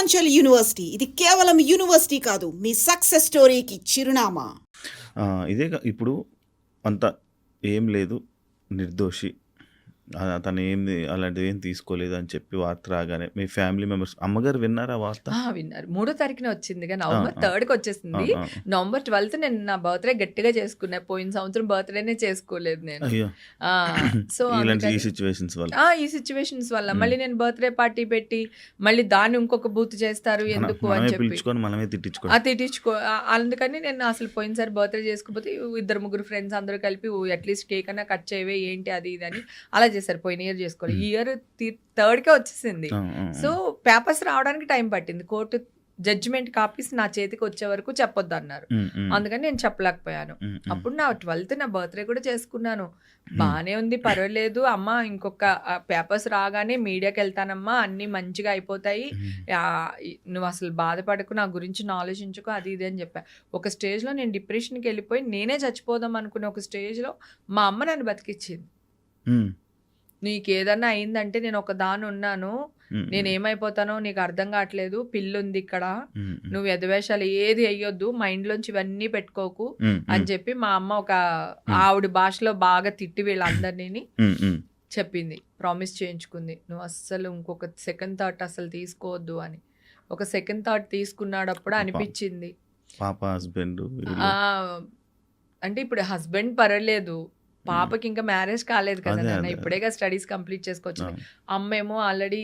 Purvanchal university ఇది కేవలం university కాదు, మీ సక్సెస్ స్టోరీకి చిరునామా. ఇప్పుడు అంత ఏం లేదు, నిర్దోషి, తను ఏంది అలాంటిది ఏం తీసుకోలేదు అని చెప్పి వార్త రాగానే మీ ఫ్యామిలీ మెంబర్స్, అమ్మగారు విన్నారా వార్త? విన్నారు. 3వ తారీఖున వచ్చిందిగా, నవంబర్ 3కి వచ్చేసింది. నవంబర్ 12 నేను నా బర్త్డే గట్టిగా చేసుకున్నా. పోయిన సంవత్సరం బర్త్డేనే చేసుకోలేదు నేను. అయ్యో, సో ఈ సిచ్యువేషన్స్ వల్ల ఈ సిచ్యువేషన్స్ వల్ల మళ్ళీ నేను బర్త్డే పార్టీ పెట్టి మళ్ళీ దాన్ని ఇంకొక బూత్ చేస్తారు ఎందుకు అని చెప్పి మనమే తిట్టించుకో. అందుకని నేను అసలు పోయినసారి బర్త్డే చేసుకోకపోతే 2-3 ఫ్రెండ్స్ అందరూ కలిపి అట్లీస్ట్ కేక్ అన్నా కట్ చేయవే ఏంటి అది ఇది అని అలా చేశారు. పోయిన ఇయర్ చేసుకోవాలి, ఈ ఇయర్ 3కే వచ్చేసింది. సో పేపర్స్ రావడానికి టైం పట్టింది. కోర్టు జడ్జిమెంట్ కాపీస్ నా చేతికి వచ్చే వరకు చెప్పొద్దు అన్నారు. అందుకని నేను చెప్పలేకపోయాను. అప్పుడు నా 12th నా బర్త్డే కూడా చేసుకున్నాను. బాగానే ఉంది, పర్వాలేదు అమ్మ, ఇంకొక పేపర్స్ రాగానే మీడియాకి వెళ్తానమ్మా, అన్ని మంచిగా అయిపోతాయి, నువ్వు అసలు బాధపడకు, నా గురించి ఆలోచించుకో, అది ఇది అని చెప్పా. ఒక స్టేజ్లో నేను డిప్రెషన్కి వెళ్ళిపోయి నేనే చచ్చిపోదాం అనుకునే ఒక స్టేజ్లో మా అమ్మ నన్ను బతికిచ్చింది. నీకు ఏదన్నా అయిందంటే నేను ఒక దాని ఉన్నాను, నేను ఏమైపోతానో నీకు అర్థం కావట్లేదు, పిల్లుంది ఇక్కడ, నువ్వు ఎదవేషాలు ఏది అయ్యొద్దు, మైండ్లోంచి ఇవన్నీ పెట్టుకోకు అని చెప్పి మా అమ్మ ఒక ఆవిడ భాషలో బాగా తిట్టి వీళ్ళందరినీ చెప్పింది. ప్రామిస్ చేయించుకుంది, నువ్వు అస్సలు ఇంకొక సెకండ్ థాట్ అసలు తీసుకోవద్దు అని. ఒక సెకండ్ థాట్ తీసుకున్నాడప్పుడు అనిపించింది, పాప హస్బెండ్ అంటే ఇప్పుడు హస్బెండ్ పర్వాలేదు, పాపకి ఇంకా మ్యారేజ్ కాలేదు కదా నాన్న, ఇప్పుడేగా స్టడీస్ కంప్లీట్ చేసుకోవచ్చు. అమ్మేమో ఆల్రెడీ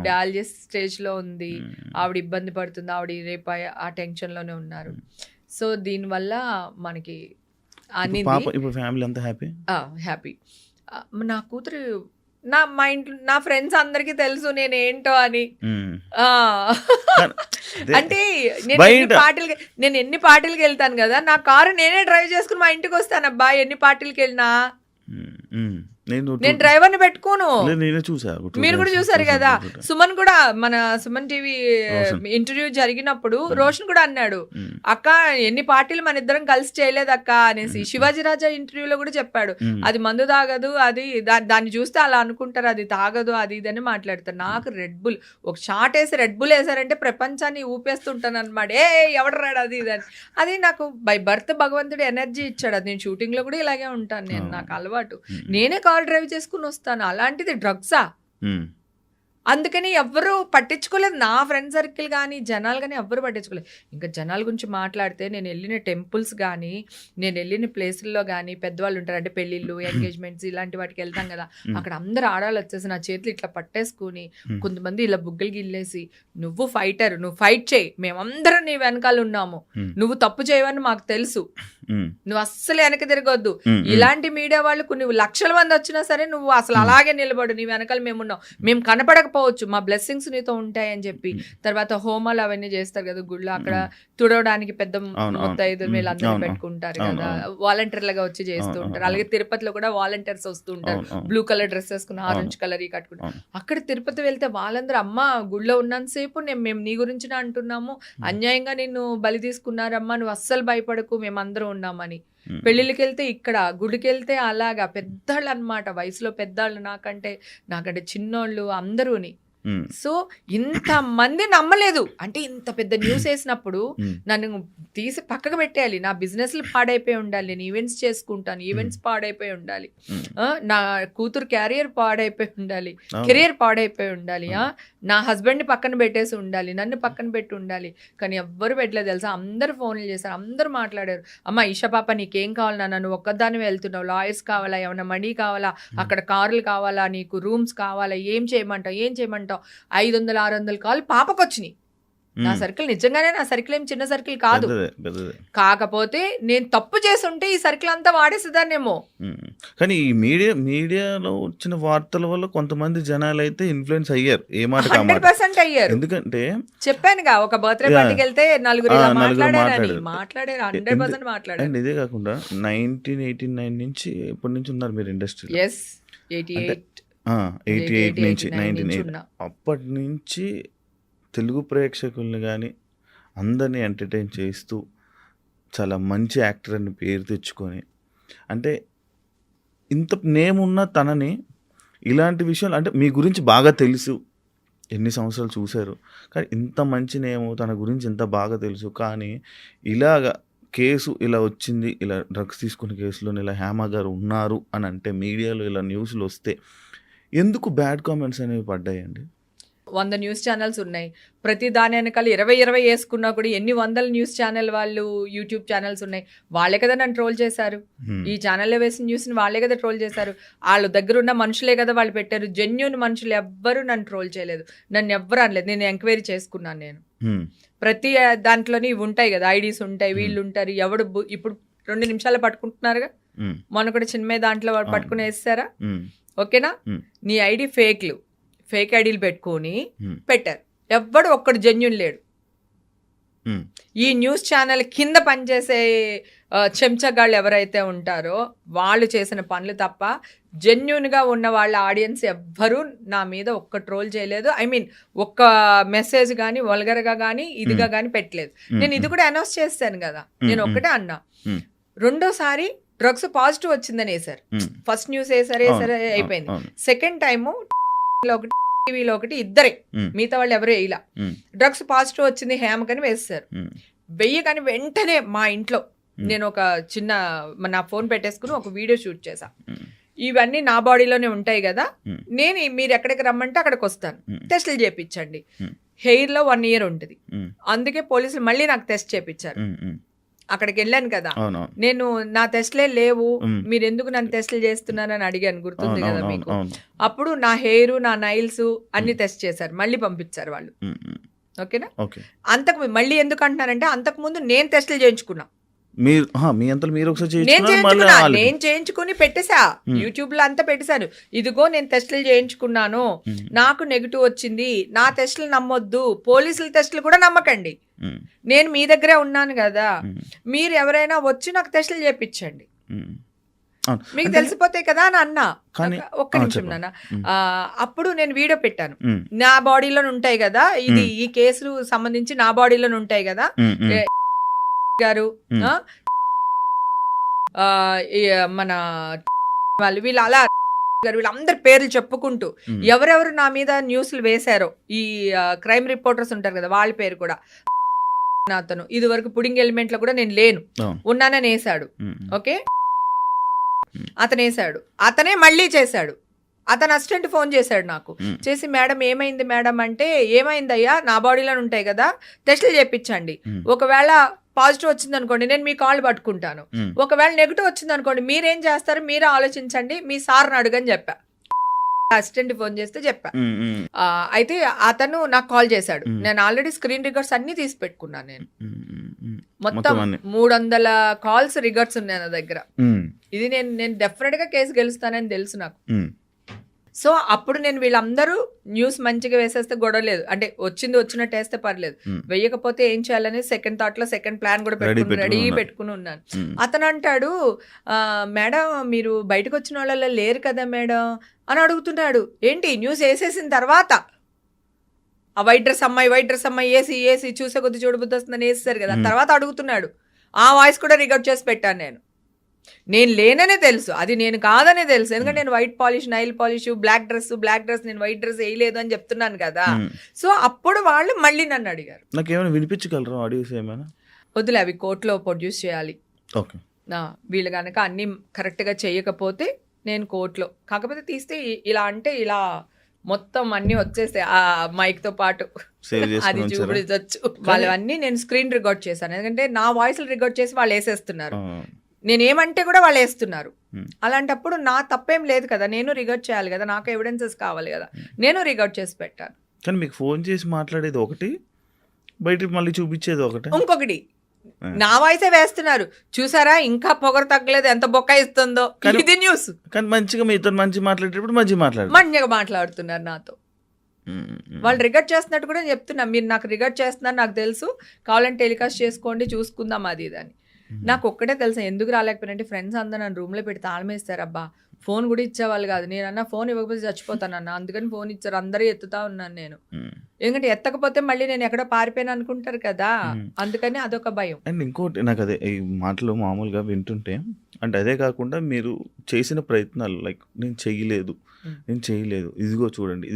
డయాలసిస్ స్టేజ్ లో ఉంది, ఆవిడ ఇబ్బంది పడుతుంది, ఆవిడ రేపు ఆ టెన్షన్ లోనే ఉన్నారు. సో దీనివల్ల మనకి హ్యాపీ. నా కూతురు మా ఇంట్లో నా ఫ్రెండ్స్ అందరికి తెలుసు నేను ఏంటో అని. అంటే నేను ఎన్ని పార్టీలకి వెళ్తాను కదా, నా కారు నేనే డ్రైవ్ చేసుకుని మా ఇంటికి వస్తాను అబ్బా, ఎన్ని పార్టీలకి వెళ్ళినా నేను డ్రైవర్ ని పెట్టుకోను. మీరు కూడా చూసారు కదా, సుమన్ కూడా మన సుమన్ టీవీ ఇంటర్వ్యూ జరిగినప్పుడు రోషన్ కూడా అన్నాడు, అక్క ఎన్ని పార్టీలు మన ఇద్దరం కలిసి చేయలేదు అక్క అనేసి. శివాజీ రాజా ఇంటర్వ్యూలో కూడా చెప్పాడు, అది మందు తాగదు, అది దాన్ని చూస్తే అలా అనుకుంటారు, అది తాగదు, అది ఇదని మాట్లాడతారు. నాకు రెడ్ బుల్ ఒక షాట్ వేసి రెడ్ బుల్ వేసారంటే ప్రపంచాన్ని ఊపేస్తుంటాను అనమాట. ఎవడు రాడు అది ఇదని. అది నాకు బై బర్త్ భగవంతుడు ఎనర్జీ ఇచ్చాడు. అది నేను షూటింగ్ లో కూడా ఇలాగే ఉంటాను, నేను నాకు అలవాటు, నేనే కార్ డ్రైవ్ చేసుకుని వస్తాను. అలాంటిది డ్రగ్సా? అందుకని ఎవ్వరూ పట్టించుకోలేదు, నా ఫ్రెండ్ సర్కిల్ కానీ జనాలు కానీ ఎవ్వరు పట్టించుకోలేదు. ఇంకా జనాల గురించి మాట్లాడితే, నేను వెళ్ళిన టెంపుల్స్ కానీ నేను వెళ్ళిన ప్లేసుల్లో కానీ పెద్దవాళ్ళు ఉంటారు, అంటే పెళ్ళిళ్ళు, ఎంగేజ్మెంట్స్ ఇలాంటి వాటికి వెళ్తాం కదా, అక్కడ అందరు ఆడవాళ్ళు వచ్చేసి నా చేతులు ఇట్లా పట్టేసుకుని, కొంతమంది ఇలా బుగ్గలు గిల్లేసి, నువ్వు ఫైటర్, నువ్వు ఫైట్ చేయి, మేమందరం నీ వెనకాల ఉన్నాము, నువ్వు తప్పు చేయవని మాకు తెలుసు, నువ్వు అస్సలు వెనక తిరగొద్దు, ఇలాంటి మీడియా వాళ్ళు కొన్ని లక్షల మంది వచ్చినా సరే నువ్వు అసలు అలాగే నిలబడు, నీ వెనకాల మేమున్నాం, మేము కనపడకపోవచ్చు, మా బ్లెస్సింగ్స్ నీతో ఉంటాయని చెప్పి. తర్వాత హోమాలు అవన్నీ చేస్తారు కదా గుళ్ళో, అక్కడ తుడవడానికి పెద్ద మొత్తం వీళ్ళందరూ పెట్టుకుంటారు కదా, వాలంటీర్లుగా వచ్చి చేస్తూ ఉంటారు. అలాగే తిరుపతిలో కూడా వాలంటీర్స్ వస్తూ ఉంటారు, బ్లూ కలర్ డ్రెస్ వేసుకుని ఆరెంజ్ కలర్ ఈ కట్టుకుంటారు. అక్కడ తిరుపతి వెళ్తే వాళ్ళందరూ, అమ్మ గుళ్ళో ఉన్నంతసేపు మేము నీ గురించినే అంటున్నాము, అన్యాయంగా నిన్ను బలి తీసుకున్నారమ్మా, నువ్వు అస్సలు భయపడకు, మేమందరం ఉన్నామని. పెళ్ళిళ్ళకి వెళ్తే ఇక్కడ, గుడికి వెళ్తే అలాగా పెద్దవాళ్ళు అనమాట, వయసులో పెద్దవాళ్ళు, నాకంటే చిన్నోళ్ళు అందరూని. సో ఇంతమంది నమ్మలేదు, అంటే ఇంత పెద్ద న్యూస్ వేసినప్పుడు నన్ను తీసి పక్కకు పెట్టేయాలి. నా బిజినెస్లు పాడైపోయి ఉండాలి, నేను ఈవెంట్స్ చేసుకుంటాను, ఈవెంట్స్ పాడైపోయి ఉండాలి, నా కూతురు కెరియర్ పాడైపోయి ఉండాలి, నా హస్బెండ్ని పక్కన పెట్టేసి ఉండాలి, నన్ను పక్కన పెట్టి ఉండాలి. కానీ ఎవ్వరు పెట్టలేదు తెలుసా, అందరు ఫోన్లు చేశారు, అందరు మాట్లాడారు, అమ్మ ఈషా పాప నీకేం కావాలి నాన్న, నువ్వు ఒక్కదాన్ని వెళ్తున్నావు, లాయర్స్ కావాలా, ఏమన్నా మనీ కావాలా, అక్కడ కార్లు కావాలా, నీకు రూమ్స్ కావాలా, ఏం చేయమంటావు 500-600 కాల్ పాపకు వచ్చినాయి. నా సర్కిల్ నిజంగానే నా సర్కిల్ ఏం చిన్న సర్కిల్ కాదు, కాకపోతే నేను తప్పు చేస్తుంటే ఈ సర్కిల్ అంతా వాడేసేదాన్నేమో. కానీ ఈ మీడియాలో వచ్చిన వార్తల వల్ల కొంతమంది జనాలు అయితే ఇన్ఫ్లుయెన్స్ అయ్యారు, 100% అయ్యారు. ఎందుకంటే చెప్పానుగా, ఒక బర్త్డే పార్టీకి వెళ్తే నలుగురు మాట్లాడారు 100% మాట్లాడారు. అండ్ ఇదే కాకుండా 1989 నుంచి ఎప్పటి నుంచి ఉన్నారు మీరు ఇండస్ట్రీ? 88 నుంచి 1988 అప్పటి నుంచి తెలుగు ప్రేక్షకుల్ని కానీ అందరినీ ఎంటర్టైన్ చేస్తూ చాలా మంచి యాక్టర్ అని పేరు తెచ్చుకొని, అంటే ఇంత నేమ్ ఉన్న తనని ఇలాంటి విషయాలు, అంటే మీ గురించి బాగా తెలుసు, ఎన్ని సంవత్సరాలు చూశారు. కానీ ఇంత మంచి నేము, తన గురించి ఇంత బాగా తెలుసు. కానీ ఇలాగ కేసు ఇలా వచ్చింది, ఇలా డ్రగ్స్ తీసుకున్న కేసులోని ఇలా హేమ గారు ఉన్నారు అని అంటే మీడియాలో ఇలా న్యూస్‌లు వస్తే ఎందుకు బ్యాడ్ కామెంట్స్ అనేవి పడ్డాయండి? 100 న్యూస్ ఛానల్స్ ఉన్నాయి. ప్రతి దాని వెనకాల 20 వేసుకున్నా కూడా ఎన్ని వందల న్యూస్ ఛానల్ వాళ్ళు, యూట్యూబ్ ఛానల్స్ ఉన్నాయి. వాళ్ళే కదా నన్ను ట్రోల్ చేశారు. ఈ ఛానల్లో వేసిన న్యూస్ని వాళ్ళే కదా ట్రోల్ చేశారు. వాళ్ళ దగ్గర ఉన్న మనుషులే కదా వాళ్ళు పెట్టారు. జెన్యూన్ మనుషులు ఎవ్వరూ నన్ను ట్రోల్ చేయలేదు, నన్ను ఎవ్వరు అనలేదు. నేను ఎంక్వైరీ చేసుకున్నాను. నేను ప్రతి దాంట్లోని ఇవి ఉంటాయి కదా, ఐడీస్ ఉంటాయి, వీళ్ళు ఉంటారు. ఎవడు ఇప్పుడు 2 నిమిషాలు పట్టుకుంటున్నారుగా, మొన్న కూడా చిన్న దాంట్లో పట్టుకుని వేస్తారా? ఓకేనా? నీ ఐడి ఫేక్ ఐడీలు పెట్టుకొని పెట్టారు. ఎవ్వడు ఒక్కడు జెన్యూన్ లేడు. ఈ న్యూస్ ఛానల్ కింద పనిచేసే చెంచగాళ్ళు ఎవరైతే ఉంటారో వాళ్ళు చేసిన పనులు తప్ప జెన్యూన్గా ఉన్న వాళ్ళ ఆడియన్స్ ఎవ్వరూ నా మీద ఒక్క ట్రోల్ చేయలేదు. ఐ మీన్ ఒక్క మెసేజ్ కానీ వల్గర్గా కానీ ఇదిగా కానీ పెట్టలేదు. నేను ఇది కూడా అనౌన్స్ చేస్తాను కదా. నేను ఒక్కటే అన్నా, రెండోసారి డ్రగ్స్ పాజిటివ్ వచ్చిందని వేసారు. ఫస్ట్ న్యూస్ వేసారే అయిపోయింది. సెకండ్ టైము ఒకటి, టీవీలో ఒకటి, ఇద్దరే, మిగతా వాళ్ళు ఎవరు వేయలా. డ్రగ్స్ పాజిటివ్ వచ్చింది హేమకని వేస్తారు. వెయ్యగాని వెంటనే మా ఇంట్లో నేను ఒక చిన్న నా ఫోన్ పెట్టేసుకుని ఒక వీడియో షూట్ చేశా. ఇవన్నీ నా బాడీలోనే ఉంటాయి కదా, నేను మీరు ఎక్కడికి రమ్మంటే అక్కడికి వస్తాను, టెస్టులు చేయించండి. హెయిర్ లో 1 year ఉంటుంది. అందుకే పోలీసులు మళ్ళీ నాకు టెస్ట్ చేయించారు. అక్కడికి వెళ్ళాను కదా, నేను నా టెస్ట్లే లేవు, మీరు ఎందుకు నన్ను టెస్టులు చేస్తున్నారని అడిగాను, గుర్తుంది కదా మీకు. అప్పుడు నా హెయిర్, నా నైల్స్ అన్ని టెస్ట్ చేశారు, మళ్ళీ పంపించారు వాళ్ళు. ఓకేనా? అంతకు మళ్ళీ ఎందుకు అంటున్నారంటే, అంతకు ముందు నేను టెస్టులు చేయించుకున్నా. నేను చేయించుకుని పెట్టేశా, యూట్యూబ్ లో అంతా పెట్టేశాను. ఇదిగో నేను టెస్టులు చేయించుకున్నాను, నాకు నెగిటివ్ వచ్చింది, నా టెస్టులు నమ్మొద్దు, పోలీసుల టెస్టులు కూడా నమ్మకండి, నేను మీ దగ్గరే ఉన్నాను కదా, మీరు ఎవరైనా వచ్చి నాకు టెస్టులు చేయించండి, మీకు తెలిసిపోతాయి కదా అని అన్నా. ఒక్క నిమిషం నాన్న. అప్పుడు నేను వీడియో పెట్టాను, నా బాడీలోనే ఉంటాయి కదా, ఇది ఈ కేసు సంబంధించి నా బాడీలోనే ఉంటాయి కదా గారు, మన వాళ్ళు వీళ్ళు అలా గారు వీళ్ళందరి పేర్లు చెప్పుకుంటూ ఎవరెవరు నా మీద న్యూస్లు వేశారో, ఈ క్రైమ్ రిపోర్టర్స్ ఉంటారు కదా వాళ్ళ పేరు కూడా. అతను ఇది వరకు పుడింగ్ ఎలిమెంట్ లో కూడా నేను లేను, ఉన్నానని వేసాడు. ఓకే, అతను వేసాడు, అతనే మళ్ళీ చేశాడు. అతను అసిస్టెంట్ ఫోన్ చేశాడు నాకు, చేసి మేడం ఏమైంది మేడం అంటే, ఏమైందయ్యా నా బాడీలో ఉంటాయి కదా, టెస్టులు చేయించండి, ఒకవేళ పాజిటివ్ వచ్చింది అనుకోండి నేను మీ కాళ్ళు పట్టుకుంటాను, ఒకవేళ నెగిటివ్ వచ్చింది అనుకోండి మీరేం చేస్తారు మీరే ఆలోచించండి, మీ సార్ని అడగని చెప్పా. అసిస్టెంట్ ఫోన్ చేస్తే చెప్పా. అయితే అతను నాకు కాల్ చేశాడు. నేను ఆల్రెడీ స్క్రీన్ రికార్డ్స్ అన్ని తీసి పెట్టుకున్నాను. నేను మొత్తం 300 కాల్స్ రికార్డ్స్ ఉన్నాయి నా దగ్గర. ఇది నేను డెఫినెట్ గా కేసు గెలుస్తానని తెలుసు నాకు. సో అప్పుడు నేను వీళ్ళందరూ న్యూస్ మంచిగా వేసేస్తే గొడవలేదు, అంటే వచ్చినట్టు వేస్తే పర్లేదు, వేయకపోతే ఏం చేయాలని సెకండ్ థాట్ లో సెకండ్ ప్లాన్ కూడా రెడీ పెట్టుకుని ఉన్నాను. అతను అంటాడు, మేడం మీరు బయటకు వచ్చిన వాళ్ళ లేరు కదా మేడం అని అడుగుతున్నాడు. ఏంటి న్యూస్ వేసేసిన తర్వాత ఆ వైట్ డ్రెస్ అమ్మాయి ఏసి చూసే కొద్ది చూడబుద్ధి వస్తుందని వేస్తారు కదా, తర్వాత అడుగుతున్నాడు. ఆ వాయిస్ కూడా రికార్డ్ చేసి పెట్టాను. నేను లేననే తెలుసు, అది నేను కాదనే తెలుసు, ఎందుకంటే నేను white polish, nail polish, black dress నేను వైట్ డ్రెస్ వేయలేదు అని చెప్తున్నాను కదా. సో అప్పుడు వాళ్ళు మళ్ళీ నన్ను అడిగారు, నాకేమైనా వినిపించగలరా ఆడియోస్ ఏమైనా? వద్దులే, అవి కోర్టులో ప్రొడ్యూస్ చేయాలి. వీళ్ళు కనుక అన్ని కరెక్ట్ గా చేయకపోతే నేను కోర్టులో, కాకపోతే తీస్తే ఇలా అంటే ఇలా మొత్తం అన్ని వచ్చేస్తే ఆ మైక్ తో పాటు అది చూపించవచ్చు. వాళ్ళవన్నీ నేను స్క్రీన్ రికార్డ్ చేశాను, ఎందుకంటే నా వాయిస్ రికార్డ్ చేసి వాళ్ళు వేసేస్తున్నారు, నేనేమంటే కూడా వాళ్ళు వేస్తున్నారు. అలాంటప్పుడు నా తప్పేం లేదు కదా, నేను రికార్డ్ చేయాలి కదా, నాకు ఎవిడెన్సెస్ కావాలి కదా, నేను రికార్డ్ చేసి పెట్టాను. కానీ మీకు ఫోన్ చేసి మాట్లాడేది ఒకటి, బయట మళ్ళీ చూపించేది ఒకటి, ఇంకొకటి నా వాయిసే వేస్తున్నారు. చూసారా ఇంకా పొగరు తగ్గలేదు, ఎంత బొక్క ఇస్తుందో, ఇది న్యూస్. కానీ మంచిగా మీతో మాట్లాడేటప్పుడు మంచిగా మాట్లాడుతున్నారు నాతో. వాళ్ళు రికార్డ్ చేస్తున్నట్టు కూడా చెప్తున్నా, మీరు నాకు రికార్డ్ చేస్తున్నారు నాకు తెలుసు, కావాలంటే టెలికాస్ట్ చేసుకోండి చూసుకుందాం అది ఇది అని. నాకు ఒక్కటే తెలుసా ఎందుకు రాలేకపోయినంటే, ఫ్రెండ్స్ అందరూ నన్ను రూమ్లో పెట్టి తాళమేస్తారు. అబ్బా ఫోన్ కూడా ఇచ్చేవాళ్ళు కాదు, నేనన్నా ఫోన్ ఇవ్వకపోతే చచ్చిపోతానన్నా, అందుకని ఫోన్ ఇచ్చారు, అందరూ ఎత్తుతా ఉన్నాను నేను, ఎందుకంటే ఎత్తకపోతే మళ్ళీ నేను ఎక్కడో పారిపోయాను అనుకుంటారు కదా, అందుకని అదొక భయం. అండ్ ఇంకోటి నాకు అదే ఈ మాటలు మామూలుగా వింటుంటే, అంటే అదే కాకుండా మీరు చేసిన ప్రయత్నాలు, లైక్ నేను చేయలేదు, ఇదిగో చూడండి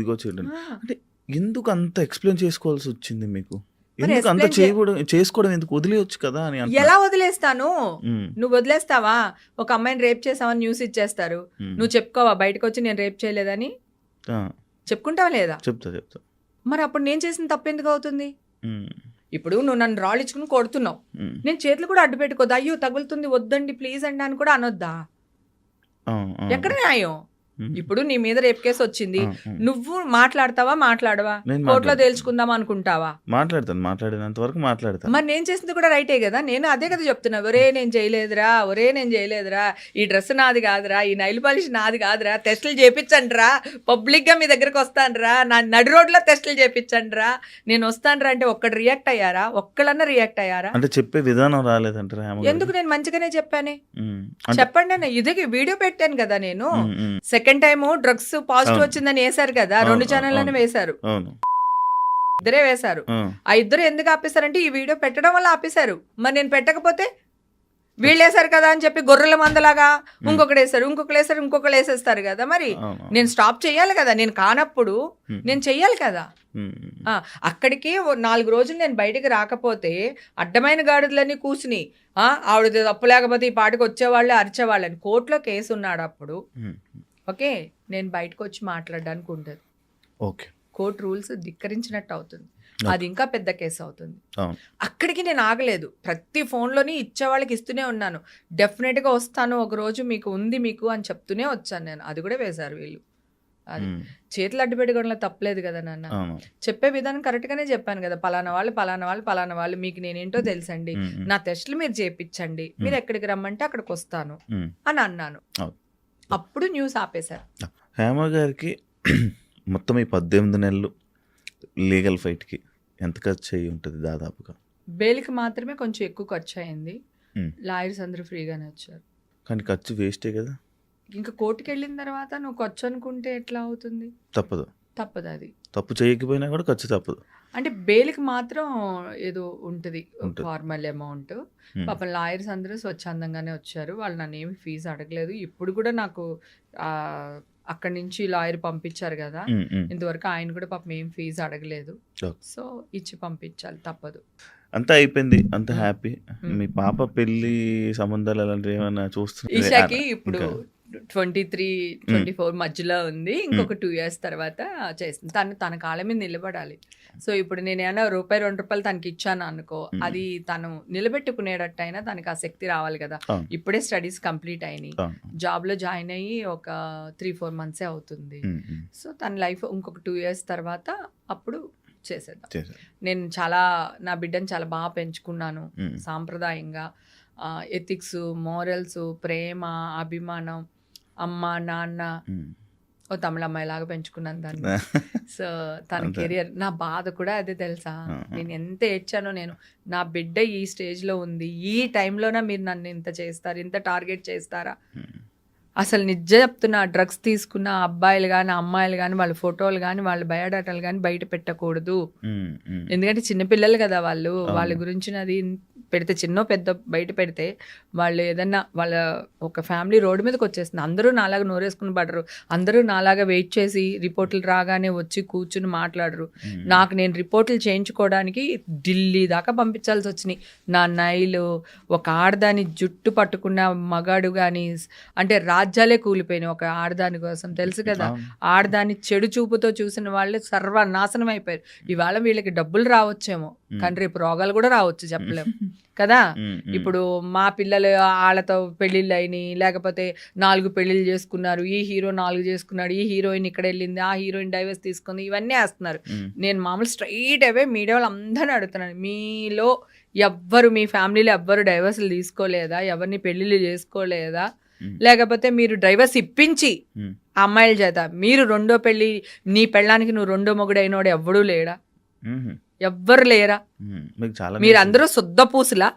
అంటే ఎందుకు అంత ఎక్స్‌ప్లెయిన్ చేసుకోవాల్సి వచ్చింది మీకు? మరి ఎందుకు అంత ఎక్స్‌ప్లెయిన్ చేసుకోవడం ఎందుకు? వదిలేయొచ్చు కదా అని అంటున్నా. ఎలా వదిలేస్తాను? హ్మ్. నువ్వు వదిలేస్తావా? ఒక అమ్మాయిని రేప్ చేసావని న్యూస్ ఇచ్చేస్తారు. హ్మ్. నువ్వు చెప్పుకోవా బయటకొచ్చి నేను రేప్ చేయలేదని? ఆ! చెప్పుకుంటావా లేదా? చెప్తా. మరి అప్పుడు నేను చేసిన తప్పెందుకు అవుతుంది? హ్మ్. ఇప్పుడు నువ్వు నన్ను రాళ్ళిచ్చుకుని కొడుతున్నావు. హ్మ్. నేను చేతులు కూడా అడ్డు పెట్టుకోద్దా? అయ్యో తగులుతుంది వద్దండి ప్లీజ్ అండి అని కూడా అనొద్దా? ఆ! ఆ! ఎక్కడ న్యాయం? హ్మ్. ఇప్పుడు నీ మీద రేప్ కేసు వచ్చింది. ఆ! నువ్వు మాట్లాడతావా? మాట్లాడవా? నేను కోర్టులో మాట్లాడతాను. తేల్చుకుందాం అనుకుంటావా? మాట్లాడతాను. మాట్లాడినంత వరకు మాట్లాడతాను. మరి నేను చేసింది కూడా రైటే కదా. నేను అదే కదా చెప్తున్నా. ఒరే నేను చేయలేదురా, ఈ డ్రెస్ నాది కాదురా, ఈ నైల్ పాలిష్ నాది కాదురా, టెస్టులు చేపించండిరా, పబ్లిక్గా మీ దగ్గరకు వస్తానురా, నా నడి రోడ్లో టెస్టులు చేపించండిరా, నేను వస్తానురా అంటే ఒక్కడు రియాక్ట్ అయ్యారా? ఒక్కళ్ళన్నా రియాక్ట్ అయ్యారా? అంటే చెప్పే విధానం రాలేదంటారా హేమ గారికి? ఎందుకు నేను మంచిగానే చెప్పానే. హ్మ్. అంటే చెప్పండి అన్న ఇదే వీడియో పెట్టాను కదా నేను. హ్మ్. హ్మ్. సెకండ్ టైం డ్రగ్స్ పాజిటివ్ అవును. వచ్చిందని వేశారు కదా, అవును. 2 ఛానళ్ళని అవును. వేశారు, అవును. ఇద్దరే వేశారు. ఆ! ఆ ఇద్దరు ఎందుకు ఆపేశారంటే ఈ వీడియో పెట్టడం వల్ల ఆపేశారు. మరి నేను పెట్టకపోతే వీళ్ళు వేశారు కదా అని చెప్పి గొర్రెల మందలాగా ఇంకొకడు వేశారు ఇంకొకరు వేసేస్తారు కదా. మరి అవును. నేను స్టాప్ చేయాలి కదా. నేను కానప్పుడు హ్మ్. నేను చెయ్యాలి కదా. హ్మ్. అక్కడికి 4 రోజులు నేను బయటికి రాకపోతే అడ్డమైన గాడిదలన్నీ కూర్చుని ఆవిడ తప్పు లేకపోతే ఈ పాటికి వచ్చేవాళ్ళే అరిచేవాళ్ళని కోర్టులో కేసు ఉన్నాడు అప్పుడు. హ్మ్. ఓకే, నేను బయటకు వచ్చి మాట్లాడడానికి ఉంటుంది. ఓకే. కోర్టు రూల్స్ ధిక్కరించినట్టు అవుతుంది. అది ఇంకా పెద్ద కేసు అవుతుంది. అవును. అక్కడికి నేను ఆగలేదు. ప్రతి ఫోన్లోని ఇచ్చేవాళ్ళకి ఇస్తూనే ఉన్నాను. డెఫినెట్గా వస్తాను ఒకరోజు, మీకు ఉంది మీకు అని చెప్తూనే వచ్చాను నేను. అది కూడా వేశారు వీళ్ళు. అది హ్మ్. చేతులు అడ్డు పెట్టుకోవడంలో తప్పలేదు కదా నాన్న. అవును. చెప్పే విధానం కరెక్ట్గానే చెప్పాను కదా. పలానా వాళ్ళు మీకు నేనేంటో తెలుసండి, హ్మ్. హ్మ్. నా టెస్టులు మీరు చేయించండి, మీరు ఎక్కడికి రమ్మంటే అక్కడికి వస్తాను హ్మ్. అని అన్నాను. అవును. అప్పుడు న్యూస్ ఆపేశారు. హేమ గారికి మొత్తం ఈ 18 నెలలు లీగల్ ఫైట్‌కి ఎంత ఖర్చు అయ్యి ఉంటది దాదాపుగా? బెయిల్కి మాత్రమే కొంచెం ఎక్కువ ఖర్చు అయింది. హ్మ్. లాయర్స్ అందరూ ఫ్రీగానే వచ్చారు. కానీ ఖర్చు వేస్టే కదా? ఇంకా కోర్టుకి వెళ్ళిన తర్వాత నువ్వు ఖర్చు అనుకుంటే ఎట్లా అవుతుంది? తప్పదు. తప్పదు అది. తప్పు చేయకపోయినా కూడా ఖర్చు తప్పదు. అంటే బెయిల్కి మాత్రం ఏదో ఉంటుంది ఉంటది. Formal amount. హ్మ్. పాపం లాయర్స్ అందరూ స్వచ్ఛందంగానే వచ్చారు. వాళ్ళు నన్ను ఏమి ఫీజు అడగలేదు. ఇప్పుడు కూడా నాకు అక్కడి నుంచి లాయర్ పంపించారు కదా, హ్మ్. హ్మ్. ఇంతవరకు ఆయన కూడా పాపం ఏం ఫీజు అడగలేదు. ఓకే. సో ఇచ్చి పంపించాలి, తప్పదు. అంతా అయిపోయింది. అంతా హ్మ్. హ్యాపీ. హ్మ్. మీ పాప పెళ్లి సంబంధాలు అలాంటివి ఏమన్నా చూస్తున్నారా? ఈషాకి ఇప్పుడు ఇంకా 23, 24 మధ్యలో ఉంది. ఇంకొక 2 years తర్వాత చేస్తుంది. తన కాళ్ళ మీద నిలబడాలి. సో ఇప్పుడు నేను ఏమైనా రూపాయి 2 రూపాయలు తనకి ఇచ్చాను అనుకో, అది తను నిలబెట్టుకునేటట్టయినా తనకి ఆ శక్తి రావాలి కదా. అవును. ఇప్పుడే స్టడీస్ కంప్లీట్ అయినాయి, అవును. జాబ్లో జాయిన్ అయ్యి ఒక 3-4 months అవుతుంది. హ్మ్. హ్మ్. సో తన లైఫ్ ఇంకొక 2 years తర్వాత అప్పుడు చేసేద్దాం. చేశారు. నేను నా బిడ్డను చాలా బాగా పెంచుకున్నాను. హ్మ్. సాంప్రదాయంగా ఎథిక్స్, మోరల్స్, ప్రేమ, అభిమానం, అమ్మ నాన్న, హ్మ్. ఓ తమిళ అమ్మాయిలాగా పెంచుకున్నాను దాన్ని. సో తన అంతే. కెరియర్, నా బాధ కూడా అదే తెలుసా. నేను ఎంత ఏడ్చానో. నేను నా బిడ్డ ఈ స్టేజ్లో ఉంది, ఈ టైంలోనే మీరు నన్ను ఇంత చేస్తారు, ఇంత టార్గెట్ చేస్తారా? హ్మ్. అసలు నిజం చెప్తున్నా, డ్రగ్స్ తీసుకున్న అబ్బాయిలు కానీ అమ్మాయిలు కానీ వాళ్ళ ఫోటోలు కానీ వాళ్ళ బయోడాటాలు కానీ బయట పెట్టకూడదు. హ్మ్. హ్మ్. ఎందుకంటే చిన్నపిల్లలు కదా వాళ్ళు. వాళ్ళ అవును. గురించి అది పెడితే, చిన్న పెద్ద బయట పెడితే వాళ్ళు ఏదన్నా వాళ్ళ ఒక ఫ్యామిలీ రోడ్డు మీదకి వచ్చేస్తుంది. అందరూ నాలాగా నోరేసుకుని పడరు. అందరూ నాలాగా వెయిట్ చేసి రిపోర్టులు రాగానే వచ్చి కూర్చుని మాట్లాడరు. హ్మ్. నాకు నేను రిపోర్టులు చేయించుకోవడానికి ఢిల్లీ దాకా పంపించాల్సి వచ్చినాయి. నా నైలు, ఒక ఆడదాని జుట్టు పట్టుకున్న మగాడు కానీ, అంటే రాజ్యాలే కూలిపోయినాయి ఒక ఆడదాని కోసం. తెలుసు కదా, అవును. ఆడదాని చెడు చూపుతో చూసిన వాళ్ళే సర్వనాశనం అయిపోయారు. ఇవాళ వీళ్ళకి డబ్బులు రావచ్చేమో, కానీ రేపు రోగాలు కూడా రావచ్చు, చెప్పలేము కదా. హ్మ్. హ్మ్. ఇప్పుడు మా పిల్లలు వాళ్ళతో పెళ్ళిళ్ళు అయినాయి, లేకపోతే 4 పెళ్ళిళ్ళు చేసుకున్నారు, ఈ హీరో 4 చేసుకున్నాడు, ఈ హీరోయిన్ ఇక్కడ వెళ్ళింది, ఆ హీరోయిన్ డైవర్స్ తీసుకుంది, ఇవన్నీ వేస్తున్నారు. హ్మ్. నేను మామూలు స్ట్రైట్ అవే మీడియా వాళ్ళు అందరినీ అడుగుతున్నాను, మీలో ఎవ్వరు, మీ ఫ్యామిలీలో ఎవ్వరు డైవర్స్లు తీసుకోలేదా? ఎవరిని పెళ్ళిళ్ళు చేసుకోలేదా? హ్మ్. లేకపోతే మీరు డైవర్స్ ఇప్పించి హ్మ్. ఆ అమ్మాయిల చేత మీరు రెండో పెళ్ళి, నీ పెళ్ళానికి నువ్వు రెండో మొగుడు అయినోడు ఎవ్వడూ లేడా? హుహు. ఎవ్వరు లేరా? హ్మ్. మీకు చాలా మీరందరూ శుద్ధ పూసులా?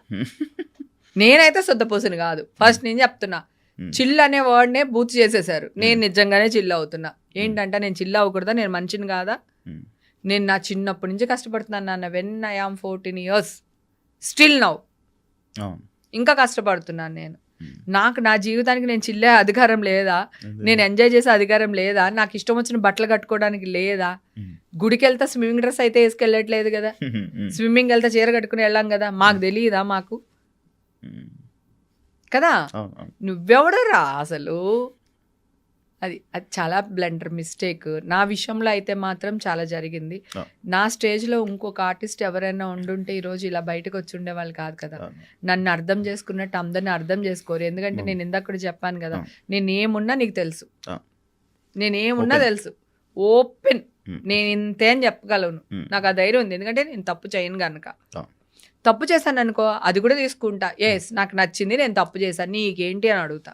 నేనైతే శుద్ధ పూసుని కాదు. ఫస్ట్ నేను చెప్తున్నా, హ్మ్. చిల్ అనే వర్డ్నే బూత్ చేసేసారు. నేను నిజంగానే చిల్ అవుతున్నా. ఏంటంటే నేను చిల్ అవ్వకూడదా? నేను మనిషిని కాదా? హ్మ్. నేను నా చిన్నప్పటి నుంచి కష్టపడుతున్నాను నాన్న. When I am 14 years still now అవును. ఇంకా కష్టపడుతున్నాను నేను. నాకు నా జీవితానికి నేను చిల్లే అధికారం లేదా, నేను ఎంజాయ్ చేసే అధికారం లేదా, నాకు ఇష్టం వచ్చిన బట్టలు కట్టుకోవడానికి లేదా, గుడికి వెళ్తే స్విమ్మింగ్ డ్రెస్ అయితే వేసుకెళ్ళట్లేదు కదా, స్విమ్మింగ్ వెళ్తే చీర కట్టుకుని వెళ్ళాం కదా, మాకు తెలియదా మాకు కదా, నువ్వెవడరా అసలు. అది చాలా బ్లండర్ మిస్టేక్. నా విషయంలో అయితే మాత్రం చాలా జరిగింది. నా స్టేజ్లో ఇంకొక ఆర్టిస్ట్ ఎవరైనా ఉండుంటే ఈరోజు ఇలా బయటకు వచ్చి ఉండేవాళ్ళు కాదు కదా. నన్ను అర్థం చేసుకున్నట్టు అందరిని అర్థం చేసుకోరు. ఎందుకంటే నేను ఇందాక కూడా చెప్పాను కదా, నేను ఏమున్నా నీకు తెలుసు, నేనేమున్నా తెలుసు, ఓపెన్, నేను ఇంతే అని చెప్పగలను. నాకు ఆ ధైర్యం ఉంది, ఎందుకంటే నేను తప్పు చేయను కనుక. తప్పు చేశాను అనుకో, అది కూడా తీసుకుంటా. ఎస్, నాకు నచ్చింది, నేను తప్పు చేశాను, నీకేంటి అని అడుగుతా.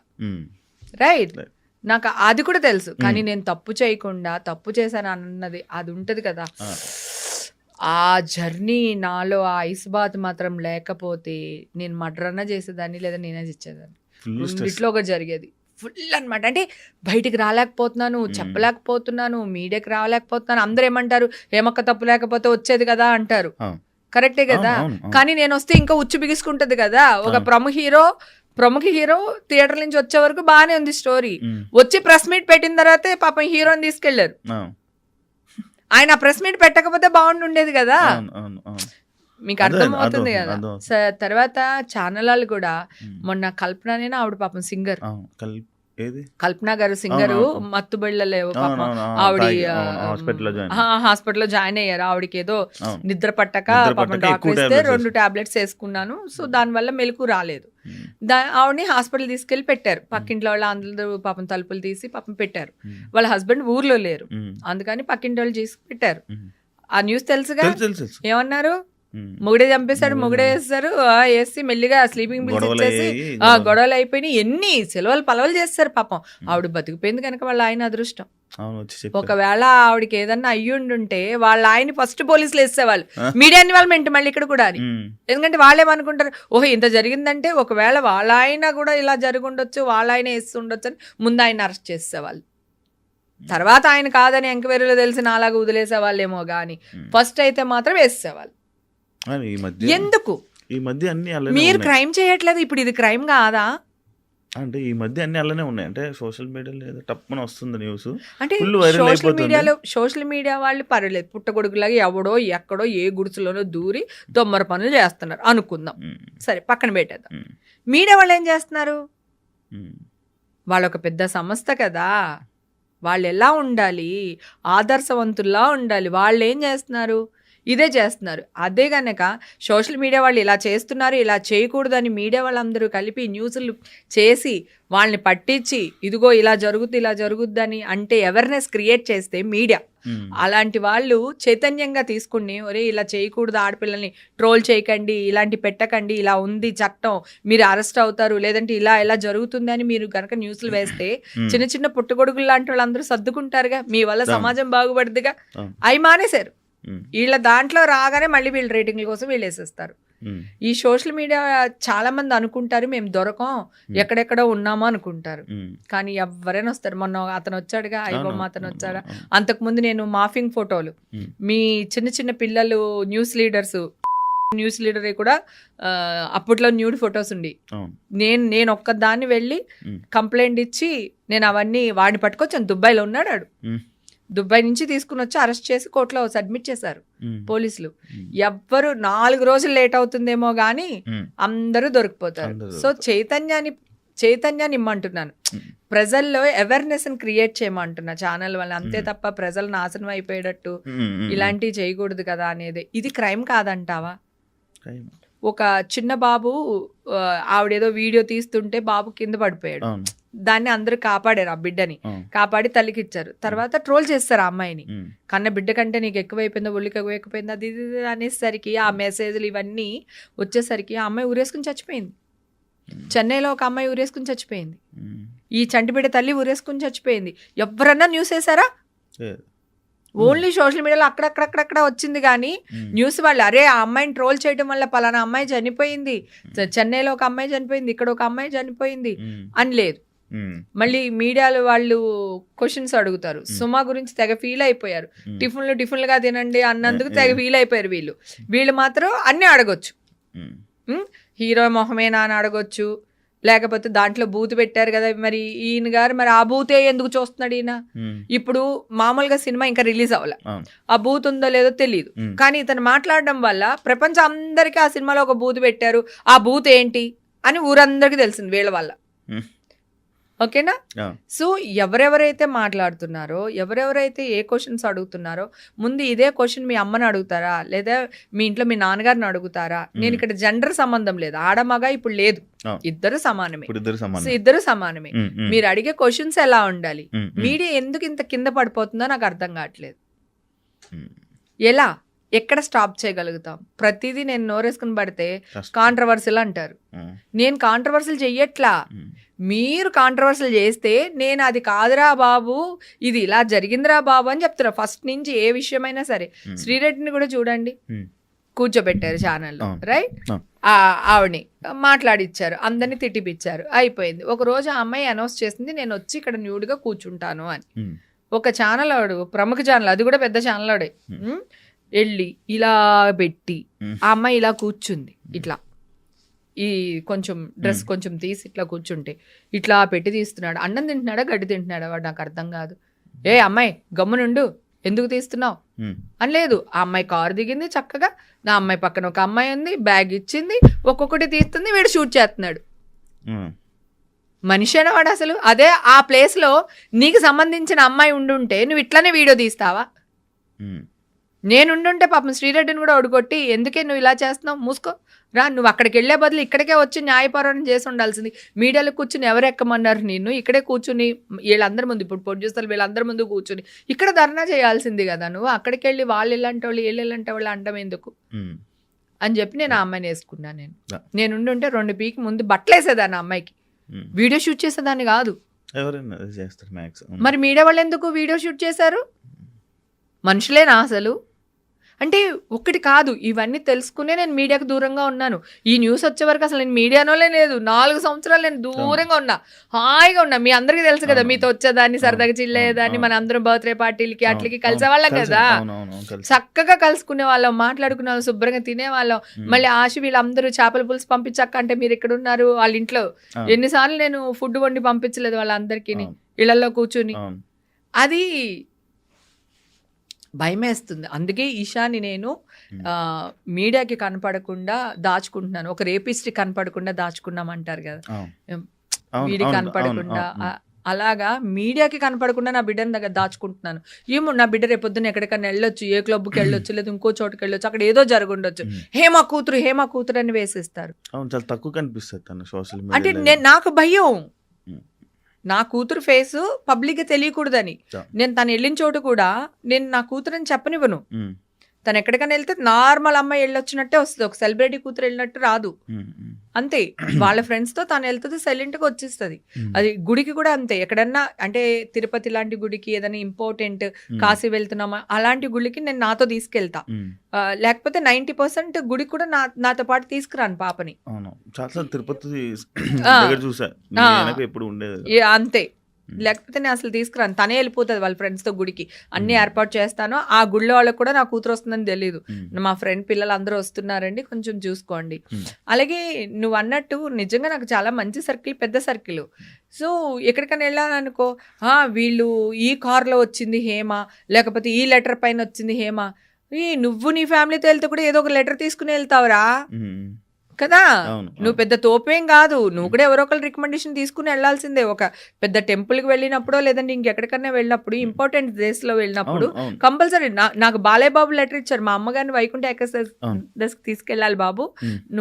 రైట్, నాకు అది కూడా తెలుసు. కానీ నేను తప్పు చేయకుండా తప్పు చేశాను అన్నది అది ఉంటది కదా, ఆ జర్నీ నాలో ఆ ఐస్ బాత్ మాత్రం లేకపోతే నేను మర్డర్ చేసేదాన్ని, లేదా నేనే ఇచ్చేదాన్ని. రెండిట్లో ఒకటి జరిగేది ఫుల్ అనమాట. అంటే బయటికి రాలేకపోతున్నాను, చెప్పలేకపోతున్నాను, మీడియాకి రాలేకపోతున్నాను. అందరూ ఏమంటారు, ఏమక్క తప్పు లేకపోతే వచ్చేది కదా అంటారు. కరెక్టే కదా. కానీ నేను వస్తే ఇంకా ఉచ్చు బిగుసుకుంటది కదా. ఒక ప్రముఖ హీరో థియేటర్ నుంచి వచ్చే వరకు బాగానే ఉంది స్టోరీ. వచ్చి ప్రెస్ మీట్ పెట్టిన తర్వాతే పాపం హీరోని తీసుకెళ్లారు. ఆయన ప్రెస్ మీట్ పెట్టకపోతే బాగుండుండేది కదా. మీకు అర్థం అవుతుంది కదా. తర్వాత ఛానల్ వాళ్ళు కూడా మొన్న కల్పననేనా ఆవిడ పాపం సింగర్, కల్పన గారు సింగరు, మత్తుబళ్ళలేవు పాపం ఆవిడ హాస్పిటల్లో జాయిన్ అయ్యారు. ఆవిడకి ఏదో నిద్ర పట్టక పాపం డాక్టర్ ఇస్తే 2 టాబ్లెట్స్ వేసుకున్నాను, సో దానివల్ల మెలకు రాలేదు. ఆవిడని హాస్పిటల్ తీసుకెళ్లి పెట్టారు. పక్కింట్లో వాళ్ళు అందరూ పాపం తలుపులు తీసి పాపం పెట్టారు. వాళ్ళ హస్బెండ్ ఊర్లో లేరు, అందుకని పక్కింటి వాళ్ళు చేసి పెట్టారు. ఆ న్యూస్ తెలుసుగా. ఏమన్నారు, మొగుడే చంపేశాడు, మొగుడే వేస్తారు, వేసి మెల్లిగా స్లీపింగ్ బిల్స్ ఇచ్చేసి గొడవలు అయిపోయినాయి. ఎన్ని సెలవులు పలవలు చేస్తారు పాపం. ఆవిడ బతికిపోయింది కనుక వాళ్ళ ఆయన అదృష్టం. ఒకవేళ ఆవిడకి ఏదన్నా అయ్యుండుంటే వాళ్ళ ఆయన ఫస్ట్ పోలీసులు వేసేవాళ్ళు, మీడియా ఇన్వాల్వ్మెంట్ మళ్ళీ ఇక్కడ కూడా అని. ఎందుకంటే వాళ్ళేమనుకుంటారు, ఓహో ఇంత జరిగిందంటే ఒకవేళ వాళ్ళ ఆయన కూడా ఇలా జరుగుండొచ్చు, వాళ్ళ ఆయన వేస్తుండొచ్చు అని ముందు ఆయన అరెస్ట్ చేసేవాళ్ళు. తర్వాత ఆయన కాదని ఎంక్వైరీలో తెలిసి అలాగా వదిలేసేవాళ్ళేమో గానీ ఫస్ట్ అయితే మాత్రం వేసేవాళ్ళు. ఎందుకు ఈ మధ్య అన్ని మీరు క్రైమ్ చేయట్లేదు? ఇప్పుడు ఇది క్రైమ్ కాదా? అంటే ఈ మధ్య అన్ని అలానే ఉన్నాయి. అంటే సోషల్ మీడియాలో ఏదో టప్పున వస్తుంది న్యూస్, అంటే సోషల్ మీడియా వాళ్ళు పర్లేదు, పుట్టగొడుగులాగా ఎవడో ఎక్కడో ఏ గుడిసెలోనో దూరి దొమ్మర పనులు చేస్తున్నారు అనుకుందాం, సరే పక్కన పెట్టేద్దాం. మీడియా వాళ్ళు ఏం చేస్తున్నారు? వాళ్ళు ఒక పెద్ద సంస్థ కదా, వాళ్ళు ఎలా ఉండాలి, ఆదర్శవంతుల్లా ఉండాలి. వాళ్ళు ఏం చేస్తున్నారు? ఇదే చేస్తున్నారు. అదే గనక సోషల్ మీడియా వాళ్ళు ఇలా చేస్తున్నారు, ఇలా చేయకూడదని మీడియా వాళ్ళందరూ కలిపి న్యూస్లు చేసి వాళ్ళని పట్టించి ఇదిగో ఇలా జరుగుద్దని అంటే అవేర్నెస్ క్రియేట్ చేస్తే మీడియా, అలాంటి వాళ్ళు చైతన్యంగా తీసుకుని ఒరే ఇలా చేయకూడదు, ఆడపిల్లల్ని ట్రోల్ చేయకండి, ఇలాంటి పెట్టకండి, ఇలా ఉంది చట్టం, మీరు అరెస్ట్ అవుతారు, లేదంటే ఇలా జరుగుతుంది అని మీరు కనుక న్యూస్లు వేస్తే చిన్న చిన్న పుట్టగొడుగులు లాంటి వాళ్ళందరూ సర్దుకుంటారుగా, మీ వల్ల సమాజం బాగుపడుతుందిగా. అవి మానేశారు. వీళ్ళ దాంట్లో రాగానే మళ్ళీ వీళ్ళు రేటింగ్ల కోసం వీళ్ళు వేసేస్తారు. ఈ సోషల్ మీడియా చాలా మంది అనుకుంటారు మేము దొరకం, ఎక్కడెక్కడో ఉన్నామో అనుకుంటారు. కానీ ఎవరైనా వస్తారు. మొన్న అతను వచ్చాడుగా, ఐబొమ్మ అతను వచ్చాడా, అంతకుముందు నేను మాఫింగ్ ఫోటోలు, మీ చిన్న చిన్న పిల్లలు న్యూస్ లీడర్ కూడా అప్పట్లో న్యూడ్ ఫొటోస్ ఉండి నేను ఒక్కదాన్ని వెళ్ళి కంప్లైంట్ ఇచ్చి నేను అవన్నీ వాడిని పట్టుకొచ్చాను. దుబాయ్లో ఉన్నాడు వాడు. దుబాయ్ నుంచి తీసుకుని వచ్చి అరెస్ట్ చేసి కోర్టులో సబ్మిట్ చేశారు పోలీసులు. ఎవ్వరు 4 రోజులు లేట్ అవుతుందేమో గానీ అందరూ దొరికిపోతారు. సో చైతన్యాన్ని ఇమ్మంటున్నాను, ప్రజల్లో అవేర్నెస్ క్రియేట్ చేయమంటున్నా ఛానల్ వల్ల, అంతే తప్ప ప్రజలు నాశనం అయిపోయేటట్టు ఇలాంటివి చేయకూడదు కదా అనేది. ఇది క్రైమ్ కాదంటావా? ఒక చిన్న బాబు, ఆవిడేదో వీడియో తీస్తుంటే బాబు కింద పడిపోయాడు, దాన్ని అందరూ కాపాడారు, ఆ బిడ్డని కాపాడి తల్లికి ఇచ్చారు. తర్వాత ట్రోల్ చేస్తారు ఆ అమ్మాయిని, కన్న బిడ్డ కంటే నీకు ఎక్కువైపోయిందా, ఒళ్ళుకి ఎక్కువైపోయిందా, అది అనేసరికి ఆ మెసేజ్లు ఇవన్నీ వచ్చేసరికి ఆ అమ్మాయి ఊరేసుకుని చచ్చిపోయింది. చెన్నైలో ఒక అమ్మాయి ఊరేసుకుని చచ్చిపోయింది, ఈ చంటి బిడ్డ తల్లి ఊరేసుకుని చచ్చిపోయింది. ఎవరన్నా న్యూస్ వేసారా? ఓన్లీ సోషల్ మీడియాలో అక్కడక్కడ వచ్చింది కానీ న్యూస్ వాళ్ళు అరే ఆ అమ్మాయిని ట్రోల్ చేయడం వల్ల పలానా అమ్మాయి చనిపోయింది, చెన్నైలో ఒక అమ్మాయి చనిపోయింది, ఇక్కడ ఒక అమ్మాయి చనిపోయింది అని లేదు. మళ్ళీ మీడియాలో వాళ్ళు క్వశ్చన్స్ అడుగుతారు. సుమా గురించి తెగ ఫీల్ అయిపోయారు, టిఫిన్లుగా తినండి అన్నందుకు తెగ ఫీల్ అయిపోయారు వీళ్ళు మాత్రం అన్నీ అడగొచ్చు. హీరో మొహమేనా అని అడగొచ్చు, లేకపోతే దాంట్లో బూత్ పెట్టారు కదా మరి ఈయన గారు, మరి ఆ బూతే ఎందుకు చూస్తున్నాడు ఈయన? ఇప్పుడు మామూలుగా సినిమా ఇంకా రిలీజ్ అవ్వాల, ఆ బూత్ ఉందో లేదో తెలియదు, కానీ ఇతను మాట్లాడడం వల్ల ప్రపంచం అందరికీ ఆ సినిమాలో ఒక బూత్ పెట్టారు, ఆ బూత్ ఏంటి అని ఊరందరికీ తెలిసింది వీళ్ళ వల్ల. ఓకేనా? సో ఎవరెవరైతే మాట్లాడుతున్నారో, ఎవరెవరైతే ఏ క్వశ్చన్స్ అడుగుతున్నారో, ముందు ఇదే క్వశ్చన్ మీ అమ్మని అడుగుతారా, లేదా మీ ఇంట్లో మీ నాన్నగారిని అడుగుతారా? నేను ఇక్కడ జెండర్ సంబంధం లేదు, ఆడమగ ఇప్పుడు లేదు, ఇద్దరు సమానమే, ఇద్దరు సమానమే. మీరు అడిగే క్వశ్చన్స్ ఎలా ఉండాలి? మీడియా ఎందుకు ఇంత కింద పడిపోతుందో నాకు అర్థం కావట్లేదు. ఎలా, ఎక్కడ స్టాప్ చేయగలుగుతాం? ప్రతిదీ నేను నోరేసుకుని పడితే కాంట్రవర్సీలు అంటారు. నేను కాంట్రవర్సీలు చెయ్యట్లా, మీరు కాంట్రవర్సీలు చేస్తే నేను అది కాదురా బాబు, ఇది ఇలా జరిగిందిరా బాబు అని చెప్తున్నా ఫస్ట్ నుంచి. ఏ విషయమైనా సరే, శ్రీరెడ్డిని కూడా చూడండి, కూర్చోబెట్టారు ఛానల్లో, రైట్? ఆవిడని మాట్లాడిచ్చారు, అందరినీ తిట్టిపిచ్చారు, అయిపోయింది. ఒక రోజు ఆ అమ్మాయి అనౌన్స్ చేసింది, నేను వచ్చి ఇక్కడ న్యూడ్గా కూర్చుంటాను అని. ఒక ఛానల్ వాడు, ప్రముఖ ఛానల్, అది కూడా పెద్ద ఛానల్ వాడే, వెళ్ళి ఇలా పెట్టి ఆ అమ్మాయి ఇలా కూర్చుంది, ఇట్లా ఈ కొంచెం డ్రెస్ కొంచెం తీసి ఇట్లా కూర్చుంటే ఇట్లా పెట్టి తీస్తున్నాడు. అన్నం తింటున్నాడా గడ్డి తింటున్నాడా వాడు నాకు అర్థం కాదు. ఏ అమ్మాయి గమ్మునుండు, ఎందుకు తీస్తున్నావు అని లేదు. ఆ అమ్మాయి కారు దిగింది చక్కగా, నా అమ్మాయి పక్కన ఒక అమ్మాయి ఉంది, బ్యాగ్ ఇచ్చింది, ఒక్కొక్కటి తీస్తుంది, వీడు షూట్ చేస్తున్నాడు. మనిషి వాడు అసలు. అదే ఆ ప్లేస్లో నీకు సంబంధించిన అమ్మాయి ఉండుంటే నువ్వు ఇట్లానే వీడియో తీస్తావా? నేనుండుంటే పాపం శ్రీరెడ్డిని కూడా ఒడుకొట్టి, ఎందుకే నువ్వు ఇలా చేస్తున్నావు, మూసుకో రా, నువ్వు అక్కడికి వెళ్ళే బదులు ఇక్కడికే వచ్చి న్యాయపోరాటం చేసి ఉండాల్సింది. మీడియాలో కూర్చుని ఎవరు ఎక్కమన్నారు నిన్ను? ఇక్కడే కూర్చుని వీళ్ళందరి ముందు, ఇప్పుడు ప్రొడ్యూసర్లు వీళ్ళందరి ముందు కూర్చుని ఇక్కడ ధర్నా చేయాల్సింది కదా. నువ్వు అక్కడికి వెళ్ళి వాళ్ళు ఇలాంటి వాళ్ళు వీళ్ళు ఇలాంటి వాళ్ళు అంటాం ఎందుకు అని చెప్పి నేను ఆ అమ్మాయిని వేసుకున్నాను. నేనుండుంటే 2 పీకి ముందు బట్టలు వేసేదాన్ని, ఆ అమ్మాయికి వీడియో షూట్ చేసేదాన్ని కాదు. మరి మీడియా వాళ్ళు ఎందుకు వీడియో షూట్ చేశారు? మనుషులేనా అసలు? అంటే ఒక్కటి కాదు, ఇవన్నీ తెలుసుకునే నేను మీడియాకు దూరంగా ఉన్నాను. ఈ న్యూస్ వచ్చే వరకు అసలు నేను మీడియానోలే లేదు. 4 సంవత్సరాలు నేను దూరంగా ఉన్నా, హాయిగా ఉన్నా. మీ అందరికీ తెలుసు కదా, మీతో వచ్చేదాన్ని, సరదాగా చిల్లేదాన్ని, మన అందరం బర్త్డే పార్టీలకి అట్లకి కలిసేవాళ్ళం కదా, చక్కగా కలుసుకునే వాళ్ళం, మాట్లాడుకునే వాళ్ళం, శుభ్రంగా తినేవాళ్ళం. మళ్ళీ ఆశ వీళ్ళందరూ చేపల పులుసు పంపించక్క అంటే మీరు ఎక్కడ ఉన్నారు? వాళ్ళ ఇంట్లో ఎన్నిసార్లు నేను ఫుడ్ వండి పంపించలేదు వాళ్ళందరికీ, ఇళ్లలో కూర్చుని. అది భయమేస్తుంది. అందుకే ఈషాని నేను మీడియాకి కనపడకుండా దాచుకుంటున్నాను. ఒక రేపిస్ట్కి కనపడకుండా దాచుకున్నామంటారు కదా, వీడికి కనపడకుండా, అలాగా మీడియాకి కనపడకుండా నా బిడ్డని దగ్గర దాచుకుంటున్నాను. ఏమో నా బిడ్డ రేపొద్దున ఎక్కడికైనా వెళ్ళొచ్చు, ఏ క్లబ్కి వెళ్ళొచ్చు, లేదా ఇంకో చోటుకి వెళ్ళొచ్చు, అక్కడ ఏదో జరుగుండొచ్చు, హేమ కూతురు అని వేసేస్తారు. అంటే నాకు భయం, నా కూతురు ఫేసు పబ్లిక్గా తెలియకూడదని. నేను తను వెళ్ళిన చోటు కూడా నేను నా కూతురని చెప్పనివ్వను. తను ఎక్కడికైనా వెళ్తే నార్మల్ అమ్మాయి వెళ్ళొచ్చినట్టే వస్తుంది, ఒక సెలబ్రిటీ కూతురు వెళ్ళినట్టు రాదు. అంతే, వాళ్ళ ఫ్రెండ్స్తో తను వెళ్తుంది, సైలెంట్గా వచ్చేస్తుంది. అది గుడికి కూడా అంతే. ఎక్కడన్నా అంటే తిరుపతి లాంటి గుడికి, ఏదైనా ఇంపార్టెంట్, కాశీ వెళ్తున్నామా అలాంటి గుడికి నేను నాతో తీసుకెళ్తా. లేకపోతే 90% గుడికి కూడా నాతో పాటు తీసుకురాను పాపని. అంతే, లేకపోతే నేను అసలు తీసుకురాను, తనే వెళ్ళిపోతుంది వాళ్ళ ఫ్రెండ్స్తో గుడికి. అన్ని ఏర్పాటు చేస్తాను. ఆ గుళ్ళో వాళ్ళకి కూడా నా కూతురు వస్తుందని తెలీదు. మా ఫ్రెండ్ పిల్లలు అందరూ వస్తున్నారండి, కొంచెం చూసుకోండి. అలాగే నువ్వు అన్నట్టు నిజంగా నాకు చాలా మంచి సర్కిల్, పెద్ద సర్కిల్. సో ఎక్కడికైనా వెళ్ళాలనుకో, వీళ్ళు ఈ కార్లో వచ్చింది హేమ, లేకపోతే ఈ లెటర్ పైన వచ్చింది హేమ. నువ్వు నీ ఫ్యామిలీతో వెళ్తే కూడా ఏదో ఒక లెటర్ తీసుకుని వెళ్తావురా కదా, నువ్వు పెద్ద తోపేం కాదు. నువ్వు కూడా ఎవరో ఒకరు రికమెండేషన్ తీసుకుని వెళ్లాల్సిందే. ఒక పెద్ద టెంపుల్కి వెళ్ళినప్పుడో, లేదంటే ఇంకెక్కడికన్నా వెళ్ళినప్పుడు, ఇంపార్టెంట్ ప్లేస్లో వెళ్ళినప్పుడు కంపల్సరీ. నాకు బాలయ్య బాబు లెటర్ ఇచ్చారు, మా అమ్మగారిని వైకుంఠ ఎక్స్ప్రెస్ తీసుకెళ్ళాలి బాబు,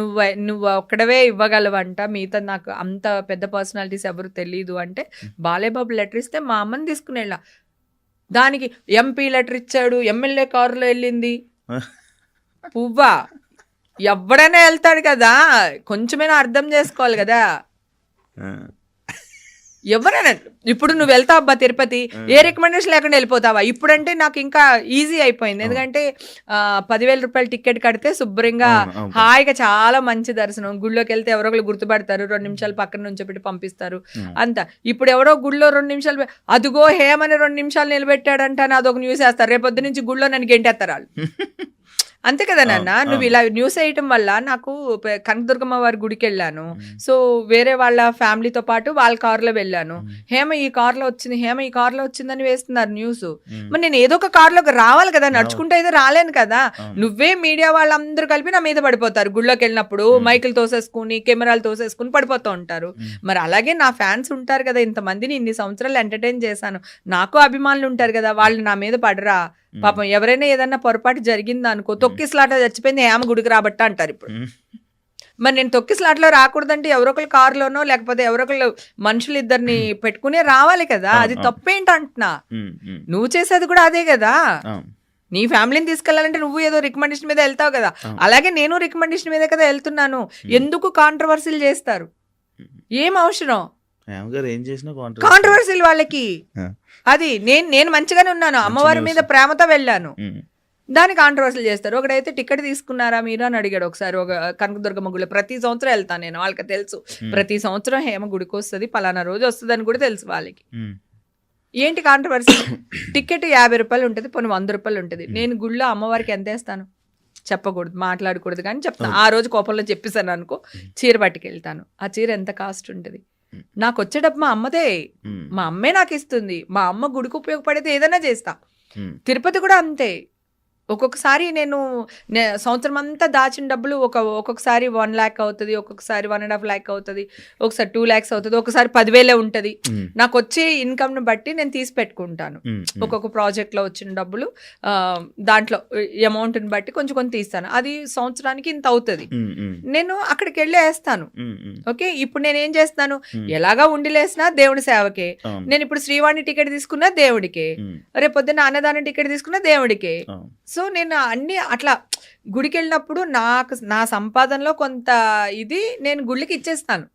నువ్వు ఒక్కడవే ఇవ్వగలవంట, మిగతా నాకు అంత పెద్ద పర్సనాలిటీస్ ఎవరు తెలియదు అంటే బాలయ్య బాబు లెటర్ ఇస్తే మా అమ్మని తీసుకుని వెళ్ళా. దానికి ఎంపీ లెటర్ ఇచ్చాడు, ఎమ్మెల్యే కారులో వెళ్ళింది. పువ్వా, ఎవడైనా వెళ్తాడు కదా, కొంచెమైనా అర్థం చేసుకోవాలి కదా. ఎవరైనా ఇప్పుడు నువ్వు వెళ్తావు అబ్బా తిరుపతి, ఏ రికమెండేషన్ లేకుండా వెళ్ళిపోతావా? ఇప్పుడంటే నాకు ఇంకా ఈజీ అయిపోయింది, ఎందుకంటే 10,000 రూపాయలు టికెట్ కడితే శుభ్రంగా హాయిగా చాలా మంచి దర్శనం. గుళ్ళోకి వెళ్తే ఎవరో ఒకరు గుర్తుపడతారు, 2 నిమిషాలు పక్కన నుంచి పెట్టి పంపిస్తారు అంతా. ఇప్పుడు ఎవరో గుళ్ళో 2 నిమిషాలు, అదిగో హేమని 2 నిమిషాలు నిలబెట్టాడంట అని అదొక న్యూస్ వేస్తారు, రేపొద్దు నుంచి గుళ్ళో నన్ను గెంటేస్తారు వాళ్ళు. అంతే కదా నాన్న, నువ్వు ఇలా న్యూస్ వేయటం వల్ల నాకు కనకదుర్గమ్మ వారి గుడికి వెళ్ళాను. సో వేరే వాళ్ళ ఫ్యామిలీతో పాటు వాళ్ళ కారులో వెళ్ళాను. హేమ ఈ కారులో వచ్చింది, హేమ ఈ కారులో వచ్చిందని వేస్తున్నారు న్యూస్. మరి నేను ఏదో ఒక కారులోకి రావాలి కదా, నడుచుకుంటే అయితే రాలేను కదా. నువ్వే మీడియా వాళ్ళందరూ కలిపి నా మీద పడిపోతారు గుళ్ళోకి వెళ్ళినప్పుడు, మైకులు తోసేసుకుని కెమెరాలు తోసేసుకుని పడిపోతూ ఉంటారు. మరి అలాగే నా ఫ్యాన్స్ ఉంటారు కదా, ఇంతమందిని ఇన్ని సంవత్సరాలు ఎంటర్టైన్ చేశాను, నాకు అభిమానులు ఉంటారు కదా, వాళ్ళు నా మీద పడరా. పాపం ఎవరైనా ఏదన్నా పొరపాటు జరిగిందా అనుకో, తొక్కిసలాట చచ్చిపోయింది హేమ గుడికి రాబట్ట అంటారు ఇప్పుడు. మరి నేను తొక్కిసలాట్లో రాకూడదంటే ఎవరొకరు కారులోనో లేకపోతే ఎవరొకరు మనుషులు ఇద్దరిని పెట్టుకునే రావాలి కదా, అది తప్పేంటంటున్నా. నువ్వు చేసేది కూడా అదే కదా. నీ ఫ్యామిలీని తీసుకెళ్లాలంటే నువ్వు ఏదో రికమెండేషన్ మీద వెళ్తావు కదా, అలాగే నేను రికమెండేషన్ మీద కదా వెళ్తున్నాను. ఎందుకు కాంట్రవర్సీలు చేస్తారు, ఏం అవసరం కాంట్రవర్సీలు వాళ్ళకి? అది నేను మంచిగానే ఉన్నాను, అమ్మవారి మీద ప్రేమతో వెళ్ళాను, దాన్ని కాంట్రవర్సీలు చేస్తారు. ఒకడైతే టికెట్ తీసుకున్నారా మీరు అని అడిగాడు ఒకసారి ఒక కనకదుర్గమ్మ గుడిలో. ప్రతి సంవత్సరం వెళ్తాను నేను, వాళ్ళకి తెలుసు ప్రతి సంవత్సరం హేమ గుడికి వస్తుంది, పలానా రోజు వస్తుంది అని కూడా తెలుసు వాళ్ళకి. ఏంటి కాంట్రవర్సీ? టికెట్ 50 రూపాయలు ఉంటుంది, పోనీ 100 రూపాయలు ఉంటుంది. నేను గుళ్ళో అమ్మవారికి ఎంత వేస్తాను చెప్పకూడదు, మాట్లాడకూడదు, కానీ చెప్తాను. ఆ రోజు కోపంలో చెప్పేసాను అనుకో, చీర పట్టుకెళ్తాను. ఆ చీర ఎంత కాస్ట్ ఉంటుంది? నాకు వచ్చే డబ్బు మా అమ్మదే, మా అమ్మే నాకు ఇస్తుంది. మా అమ్మ గుడికి ఉపయోగపడితే ఏదైనా చేస్తా. తిరుపతి కూడా అంతే. ఒక్కొక్కసారి నేను సంవత్సరం అంతా దాచిన డబ్బులు ఒక్కొక్కసారి 1 lakh అవుతుంది, ఒక్కొక్కసారి 1.5 lakh అవుతుంది, ఒకసారి 2 lakhs అవుతుంది, ఒకసారి 10,000 ఉంటుంది. నాకు వచ్చే ఇన్కమ్ను బట్టి నేను తీసి పెట్టుకుంటాను. ఒక్కొక్క ప్రాజెక్ట్లో వచ్చిన డబ్బులు దాంట్లో అమౌంట్ని బట్టి కొంచెం కొంచెం తీస్తాను. అది సంవత్సరానికి ఇంత అవుతుంది, నేను అక్కడికి వెళ్ళి వేస్తాను. ఓకే, ఇప్పుడు నేను ఏం చేస్తాను, ఎలాగా ఉండిలేసినా దేవుడి సేవకే. నేను ఇప్పుడు శ్రీవాణి టికెట్ తీసుకున్నా దేవుడికే, రేపు పొద్దున్న అన్నదానం టికెట్ తీసుకున్నా దేవుడికే. సో నేను అన్ని అట్లా గుడికి వెళ్ళినప్పుడు నా సంపాదనలో కొంత ఇది నేను గుళ్ళకి ఇచ్చేస్తాను.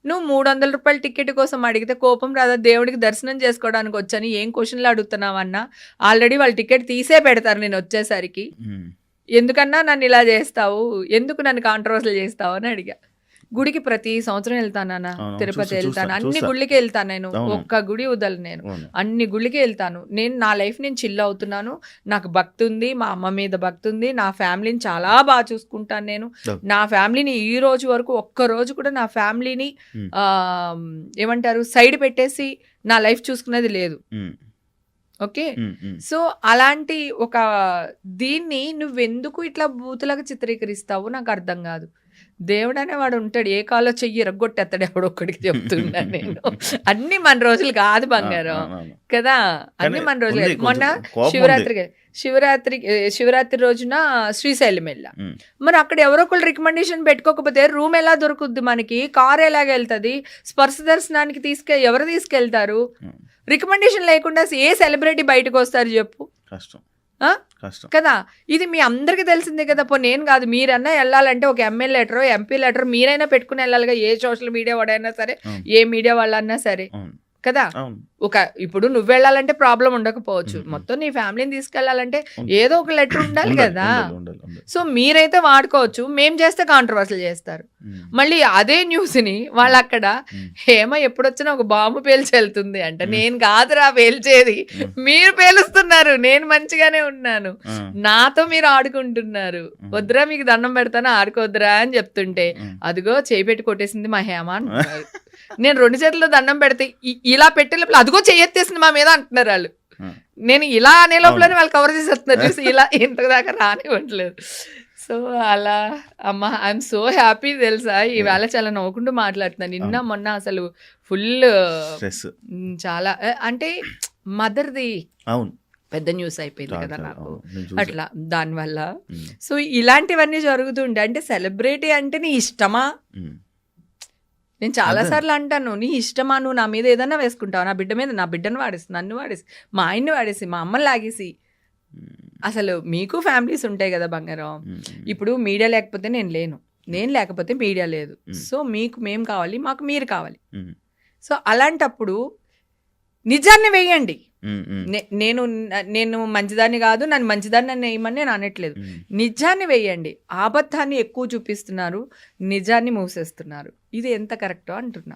నువ్వు 300 రూపాయల టికెట్ కోసం అడిగితే కోపం రాదా? దేవుడికి దర్శనం చేసుకోవడానికి వచ్చాను, ఏం క్వశ్చన్లు అడుగుతున్నావన్నా? ఆల్రెడీ వాళ్ళు టికెట్ తీసే పెడతారు నేను వచ్చేసరికి. ఎందుకన్నా నన్ను ఇలా చేస్తావు, ఎందుకు నన్ను కాంట్రవర్సీలు చేస్తావు అని అడిగా. గుడికి ప్రతి సంవత్సరం వెళ్తాను, తిరుపతి వెళ్తాను, అన్ని గుళ్ళకి వెళ్తాను. నేను ఒక్క గుడి వదలను, నేను అన్ని గుళ్ళకి వెళ్తాను. నేను నా లైఫ్ నేను చిల్ అవుతున్నాను, నాకు భక్తి ఉంది, మా అమ్మ మీద భక్తి ఉంది, నా ఫ్యామిలీని చాలా బాగా చూసుకుంటాను. నేను నా ఫ్యామిలీని ఈ రోజు వరకు ఒక్క రోజు కూడా నా ఫ్యామిలీని ఏమంటారు సైడ్ పెట్టేసి నా లైఫ్ చూసుకునేది లేదు. ఓకే, సో అలాంటి ఒక దీన్ని నువ్వెందుకు ఇట్లా బూతులాగా చిత్రీకరిస్తావు నాకు అర్థం కాదు. దేవుడు అనేవాడు ఉంటాడు, ఏ కాలో చెయ్యి ఎరగొట్టేస్తాడు ఎవడొక్కడికి చెప్తున్నా నేను. అన్ని మన రోజులు కాదు బంగారం కదా, అన్ని మన రోజులు. మొన్న శివరాత్రి రోజున శ్రీశైలం వెళ్ళా. మరి అక్కడ ఎవరో ఒకళ్ళు రికమెండేషన్ పెట్టుకోకపోతే రూమ్ ఎలా దొరుకుద్ది మనకి, కార్ ఎలాగ వెళ్తుంది, స్పర్శ దర్శనానికి ఎవరు తీసుకెళ్తారు? రికమెండేషన్ లేకుండా ఏ సెలబ్రిటీ బయటకు వస్తారు చెప్పు, కదా. ఇది మీ అందరికి తెలిసిందే కదా. నేను కాదు, మీరన్నా వెళ్ళాలంటే ఒక ఎమ్మెల్యే లెటర్, ఎంపీ లెటర్ మీరైనా పెట్టుకుని వెళ్ళాలిగా, ఏ సోషల్ మీడియా వాడైనా సరే, ఏ మీడియా వాళ్ళన్నా సరే కదా. ఇప్పుడు నువ్వు వెళ్ళాలంటే ప్రాబ్లం ఉండకపోవచ్చు, మొత్తం నీ ఫ్యామిలీని తీసుకెళ్లాలంటే ఏదో ఒక లెటర్ ఉండాలి కదా. సో మీరైతే వాడుకోవచ్చు, మేం చేస్తే కాంట్రవర్సీలు చేస్తారు. మళ్ళీ అదే న్యూస్ ని వాళ్ళు అక్కడ హేమ ఎప్పుడొచ్చినా ఒక బాంబు పేల్చి వెళ్తుంది అంట. నేను కాదురా పేల్చేది, మీరు పేలుస్తున్నారు, నేను మంచిగానే ఉన్నాను, నాతో మీరు ఆడుకుంటున్నారు, వద్దురా మీకు దండం పెడతాను ఆడుకోద్దురా అని చెప్తుంటే అదిగో చేయి పెట్టి కొట్టేసింది మా హేమ అంటున్నారు. నేను 2 చేతుల్లో దండం పెడితే ఇలా పెట్టే లోపల అదిగో చెయ్యెత్తేసింది మా మీద అంటున్నారు వాళ్ళు. నేను ఇలా అనే లోపలనే వాళ్ళు కవర్ చేసేస్తున్నారు, చూసి ఇలా ఇంతదాకా రానివ్వట్లేదు. సో అలా అమ్మ ఐఎమ్ సో హ్యాపీ తెలుసా, ఈవేళ చాలా నవ్వుకుంటూ మాట్లాడుతున్నాను. నిన్న మొన్న అసలు ఫుల్ చాలా అంటే మదర్ది పెద్ద న్యూస్ అయిపోయింది కదా నాకు అట్లా దానివల్ల. సో ఇలాంటివన్నీ జరుగుతుండే. అంటే సెలబ్రిటీ అంటే నీ ఇష్టమా? నేను చాలాసార్లు అంటాను, నీ ఇష్టమా, నువ్వు నా మీద ఏదైనా వేసుకుంటావు, నా బిడ్డ మీద, నా బిడ్డను వాడేసి, నన్ను వాడేసి, మా ఆయన్ని వాడేసి, మా అమ్మని లాగేసి. అసలు మీకు ఫ్యామిలీస్ ఉంటాయి కదా బంగారం. ఇప్పుడు మీడియా లేకపోతే నేను లేను, నేను లేకపోతే మీడియా లేదు. సో మీకు మేము కావాలి, మాకు మీరు కావాలి. సో అలాంటప్పుడు నిజాన్ని వేయండి. నేను మంచిదాన్ని కాదు, నన్ను మంచిదాన్ని వేయమని నేను అనట్లేదు. నిజాన్ని వేయండి. అబద్ధాన్ని ఎక్కువ చూపిస్తున్నారు, నిజాన్ని మూసేస్తున్నారు. ఇది ఎంత కరెక్టో అంటున్నా.